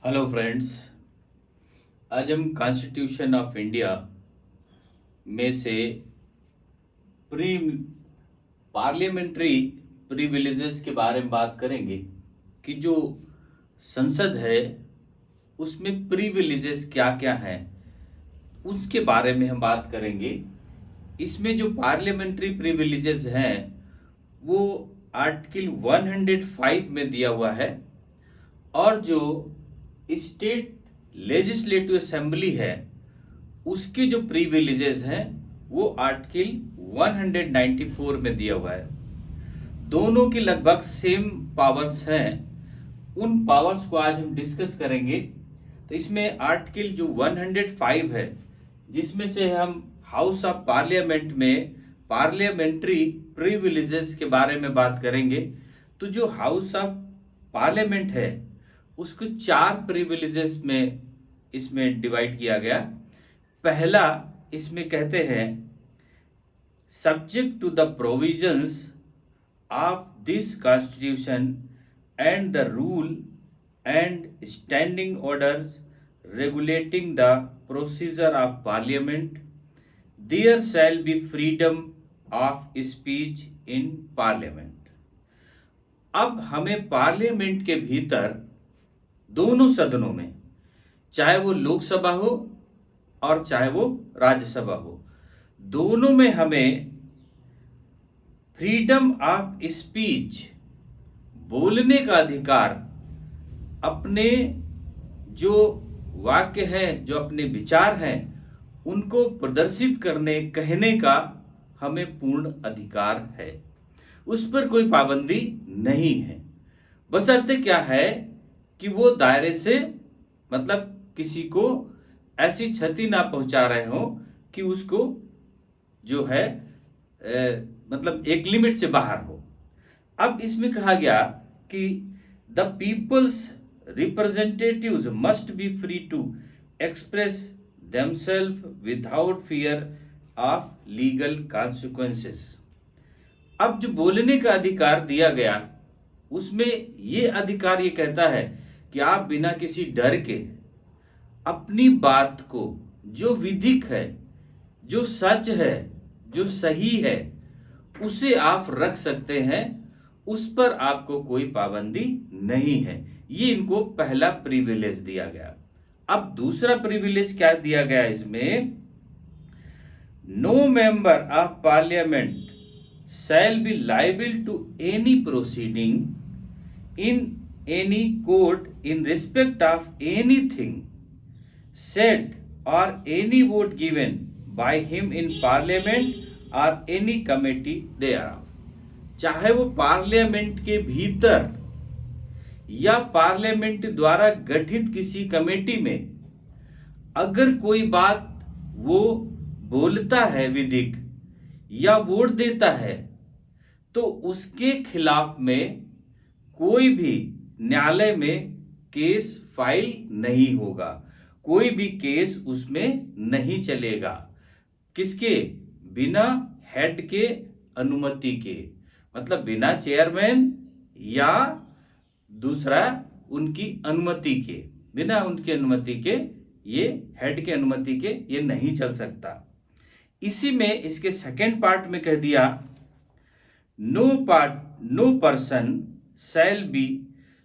Hello friends. आज हम constitution of India में से प्री पार्लियामेंट्री प्रिविलेजेस के बारे में बात करेंगे कि जो संसद है उसमें प्रिविलेजेस क्या क्या हैं उसके बारे में हम बात करेंगे। इसमें जो पार्लियामेंट्री प्रिविलेजेस हैं वो आर्टिकल 105 में दिया हुआ है, और जो स्टेट लेजिस्लेटिव असेंबली है उसके जो प्रिविलेजेस हैं वो आर्टिकल 194 में दिया हुआ है। दोनों की लगभग सेम पावर्स हैं। उन पावर्स को आज हम डिस्कस करेंगे। तो इसमें आर्टिकल जो 105 है जिसमें से हम हाउस ऑफ पार्लियामेंट में पार्लियामेंट्री प्रिविलेजेस के बारे में बात करेंगे। तो जो हाउस ऑफ पार्लियामेंट है उसको चार प्रिविलेजेस में इसमें डिवाइड किया गया। पहला इसमें कहते हैं subject to the provisions of this constitution and the rule and standing orders regulating the procedure of parliament, there shall be freedom of speech in parliament। अब हमें पार्लियामेंट के भीतर दोनों सदनों में, चाहे वो लोकसभा हो और चाहे वो राज्यसभा हो, दोनों में हमें फ्रीडम ऑफ स्पीच, बोलने का अधिकार, अपने जो वाक्य हैं, जो अपने विचार हैं उनको प्रदर्शित करने, कहने का हमें पूर्ण अधिकार है। उस पर कोई पाबंदी नहीं है, बशर्ते क्या है कि वो दायरे से, मतलब किसी को ऐसी क्षति ना पहुंचा रहे हो कि उसको जो है मतलब एक लिमिट से बाहर हो। अब इसमें कहा गया कि the people's representatives must be free to express themself without fear of legal consequences. अब जो बोलने का अधिकार दिया गया उसमें ये अधिकार ये कहता है कि आप बिना किसी डर के अपनी बात को, जो विधिक है, जो सच है, जो सही है, उसे आप रख सकते हैं। उस पर आपको कोई पाबंदी नहीं है। ये इनको पहला प्रिविलेज दिया गया। अब दूसरा प्रिविलेज क्या दिया गया इसमें, no member of parliament shall be liable to any proceeding in any court in respect of anything said or any vote given by him in parliament or any committee thereof। चाहे वो parliament के भीतर या parliament द्वारा गठित किसी committee में अगर कोई बात वो बोलता है विधिक या वोट देता है तो उसके खिलाफ में कोई भी न्यायालय में केस फाइल नहीं होगा, कोई भी केस उसमें नहीं चलेगा। किसके बिना, हेड के अनुमति के, मतलब बिना चेयरमैन या दूसरा उनकी अनुमति के, बिना उनकी अनुमति के, ये हेड के अनुमति के ये नहीं चल सकता। इसी में इसके सेकेंड पार्ट में कह दिया no person shall be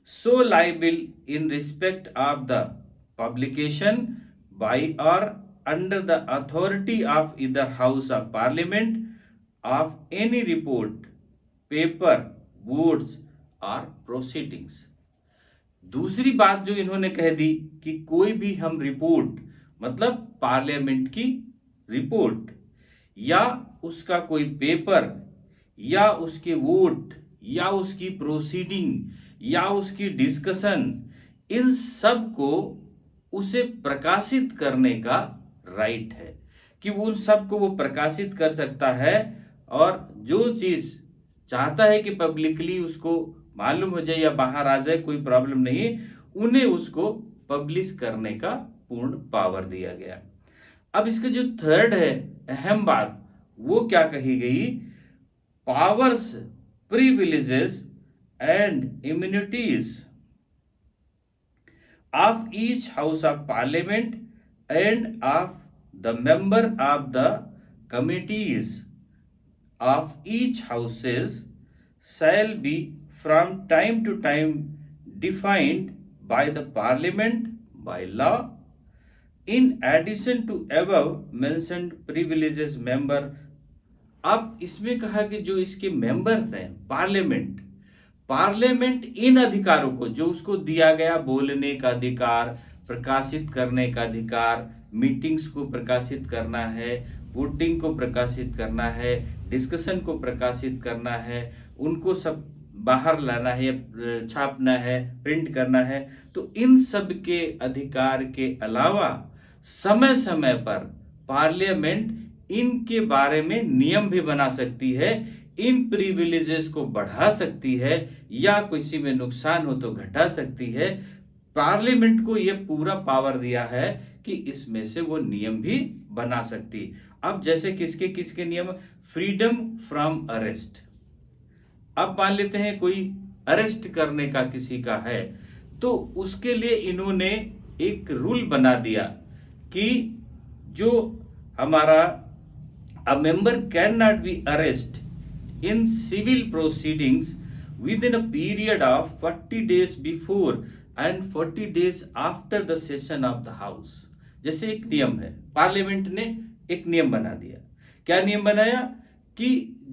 so liable in respect of the publication by और under the authority of either house of parliament of any report, paper, words और प्रोसीडिंग्स। दूसरी बात जो इन्होंने कह दी कि कोई भी हम रिपोर्ट, मतलब पार्लियामेंट की रिपोर्ट या उसका कोई पेपर या उसके वोट या उसकी प्रोसीडिंग या उसकी डिस्कशन, इन सब को उसे प्रकाशित करने का राइट है कि वो उन सब को वो प्रकाशित कर सकता है। और जो चीज चाहता है कि पब्लिकली उसको मालूम हो जाए या बाहर आ जाए, कोई प्रॉब्लम नहीं, उन्हें उसको पब्लिश करने का पूर्ण पावर दिया गया। अब इसका जो थर्ड है अहम बात, वो क्या कही गई, powers, privileges and immunities of each house of parliament and of the member of the committees of each houses shall be from time to time defined by the parliament by law in addition to above mentioned privileges member। अब इसमें कहा कि जो इसके members हैं parliament in अधिकारों को जो उसको दिया गया, बोलने का अधिकार, प्रकाशित करने का अधिकार, मीटिंग्स को प्रकाशित करना है, वोटिंग को प्रकाशित करना है, डिस्कशन को प्रकाशित करना है, उनको सब बाहर लाना है, छापना है, प्रिंट करना है, तो इन सब के अधिकार के अलावा समय समय पर पार्लियामेंट इनके बारे में नियम भी बना सकती है, इन प्रिविलेजेस को बढ़ा सकती है या किसी में नुकसान हो तो घटा सकती है। पार्लियामेंट को यह पूरा पावर दिया है कि इसमें से वो नियम भी बना सकती। अब जैसे किसके किसके नियम, फ्रीडम फ्रॉम अरेस्ट। अब मान लेते हैं कोई अरेस्ट करने का किसी का है, तो उसके लिए इन्होंने एक रूल बना दिया कि जो हमारा a member cannot be arrested in civil proceedings within a period of 40 days before and 40 days after the session of the house। जैसे एक नियम है, पार्लियामेंट ने एक नियम बना दिया। क्या नियम बनाया कि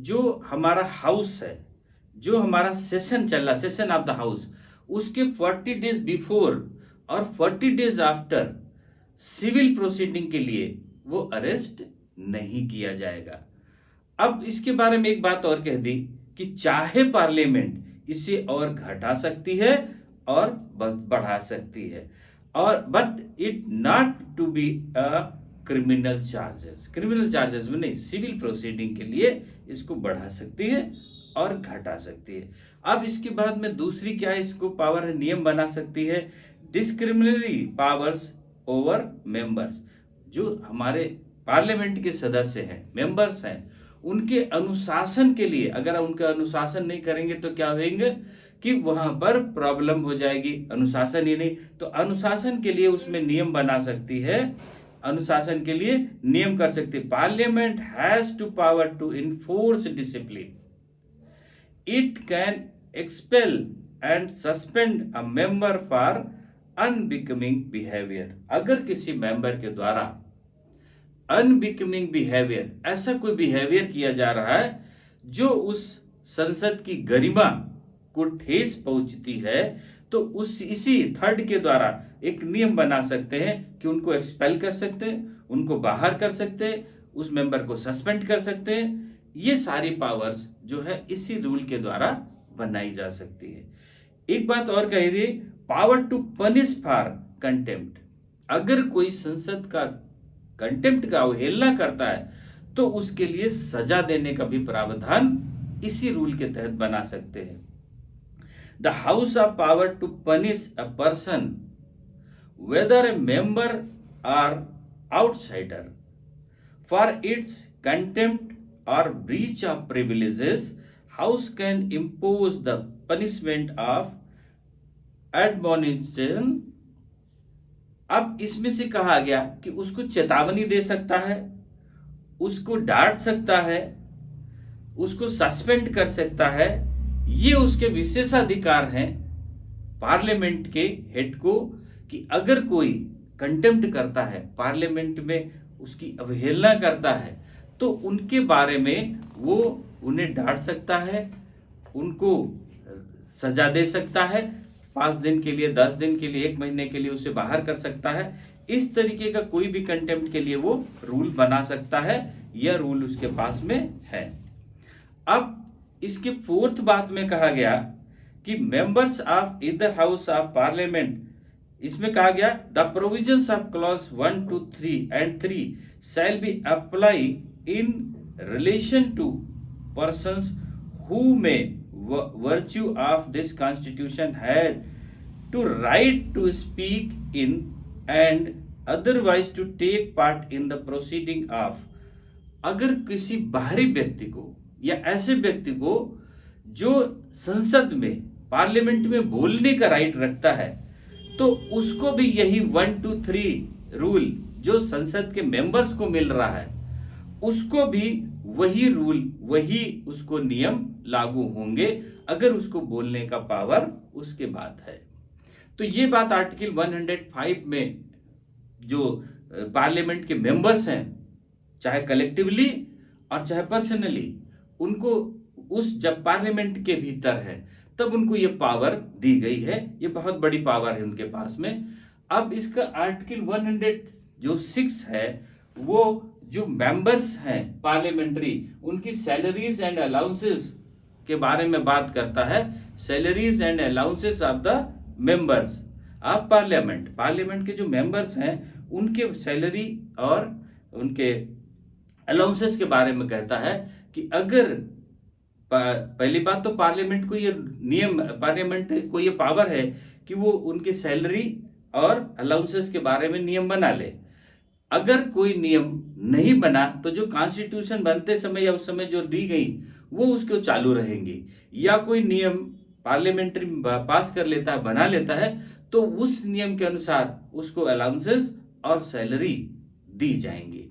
जो हमारा हाउस है, जो हमारा सेशन चल रहा, सेशन ऑफ द हाउस, उसके 40 डेज बिफोर और 40 डेज आफ्टर सिविल प्रोसीडिंग के लिए वो अरेस्ट नहीं किया जाएगा। अब इसके बारे में एक बात और कह दी कि चाहे पार्लियामेंट इसे और घटा सकती है और बढ़ा सकती है, और but it not to be a criminal charges में नहीं, सिविल प्रोसीडिंग के लिए इसको बढ़ा सकती है और घटा सकती है। अब इसके बाद में दूसरी क्या इसको पावर है, नियम बना सकती है, डिस्क्रिमिनरी पावर्स ओवर मेंबर्स। जो हमारे पार्लियामेंट के सदस्य हैं, मेंबर्स हैं, उनके अनुशासन के लिए अगर उनका अनुशासन नहीं करेंगे तो क्या होंगे कि वहां पर प्रॉब्लम हो जाएगी। अनुशासन ही नहीं तो अनुशासन के लिए उसमें नियम बना सकती है, अनुशासन के लिए नियम कर सकती है। Parliament has to power to enforce discipline, it can expel and suspend a member for unbecoming behaviour. अगर किसी मेंबर के द्वारा अनबिकमिंग बिहेवियर, ऐसा कोई बिहेवियर किया जा रहा है जो उस संसद की गरिमा को ठेस पहुंचती है, तो इसी थर्ड के द्वारा एक नियम बना सकते हैं कि उनको एक्सपेल कर सकते हैं, उनको बाहर कर सकते हैं, उस मेंबर को सस्पेंड कर सकते हैं। ये सारी पावर्स जो है इसी रूल के द्वारा बनाई जा सकती है। एक बात और कही दी, power to punish for contempt. अगर कोई संसद का कंटेम्प्ट का अवहेलना करता है तो उसके लिए सजा देने का भी प्रावधान इसी रूल के तहत बना सकते हैं। The house of power to punish a person whether a member और आउटसाइडर फॉर इट्स कंटेम्प्ट और breach of privileges, house can impose the punishment of admonition. अब इसमें से कहा गया कि उसको चेतावनी दे सकता है, उसको डांट सकता है, उसको सस्पेंड कर सकता है। ये उसके विशेषाधिकार हैं पार्लियामेंट के हेड को कि अगर कोई कंटेम्प्ट करता है, पार्लियामेंट में उसकी अवहेलना करता है, तो उनके बारे में वो उन्हें डांट सकता है, उनको सजा दे सकता है, 5 दिन के लिए, 10 दिन के लिए, 1 महीने के लिए उसे बाहर कर सकता है। इस तरीके का कोई भी कंटेम्प्ट के लिए वो रूल बना सकता है, यह रूल उसके पास में है। अब इसके 4th बात में कहा गया कि members of either house of parliament, इसमें कहा गया the provisions of clause 1, 2, 3 and 3 shall be apply in relation to persons who में virtue of this constitution had to right to speak in and otherwise to take part in the proceeding of। अगर किसी बाहरी व्यक्ति को या ऐसे व्यक्ति को जो संसद में, पार्लियामेंट में बोलने का राइट रखता है, तो उसको भी यही 1, 2, 3 रूल जो संसद के मेंबर्स को मिल रहा है, उसको भी वही रूल, वही उसको नियम लागू होंगे अगर उसको बोलने का पावर उसके बाद है। तो ये बात आर्टिकल 105 में जो पार्लियामेंट के मेंबर्स हैं, चाहे कलेक्टिवली और चाहे पर्सनली, उनको उस जब पार्लियामेंट के भीतर है तब उनको ये पावर दी गई है। ये बहुत बड़ी पावर है उनके पास में। अब इसका आर्टिकल 106 है, वो जो मेंबर्स हैं पार्लियामेंट्री, उनकी सैलरीज एंड अलाउंसेस के बारे में बात करता है। Salaries and allowances of the members of parliament, parliament के जो मेंबर्स हैं उनके सैलरी और उनके अलाउंसेस के बारे में कहता है कि अगर पहली बात तो पार्लियामेंट को ये नियम, पार्लियामेंट को ये पावर है कि वो उनकी सैलरी और अलाउंसेस के बारे में नियम बना ले। अगर कोई नियम नहीं बना तो जो कॉन्स्टिट्यूशन बनते समय या उस समय जो दी गई वो उसको चालू रहेंगी, या कोई नियम पार्लियामेंट्री पास कर लेता है, बना लेता है, तो उस नियम के अनुसार उसको अलाउंसेस और सैलरी दी जाएंगी।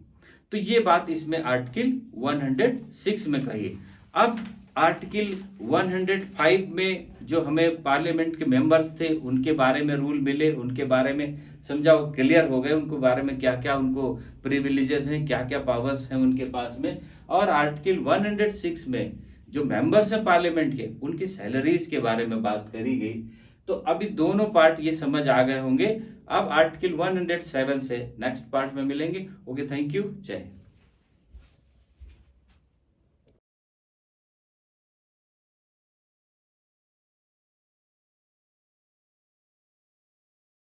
तो ये बात इसमें आर्टिकल 106 में कही। अब आर्टिकल 105 में जो हमें पार्लियामेंट के मेंबर्स थे उनके बारे में रूल मिले, उनके बारे में समझा, क्लियर हो गए उनको बारे में क्या क्या उनको प्रिविलेजेस हैं, क्या क्या पावर्स हैं उनके पास में। और आर्टिकल 106 में जो मेंबर्स हैं पार्लियामेंट के, उनकी सैलरीज के बारे में बात करी गई। तो अभी दोनों पार्ट ये समझ आ गए होंगे। अब आर्टिकल 107 से नेक्स्ट पार्ट में मिलेंगे। ओके, थैंक यू, जय हिंद।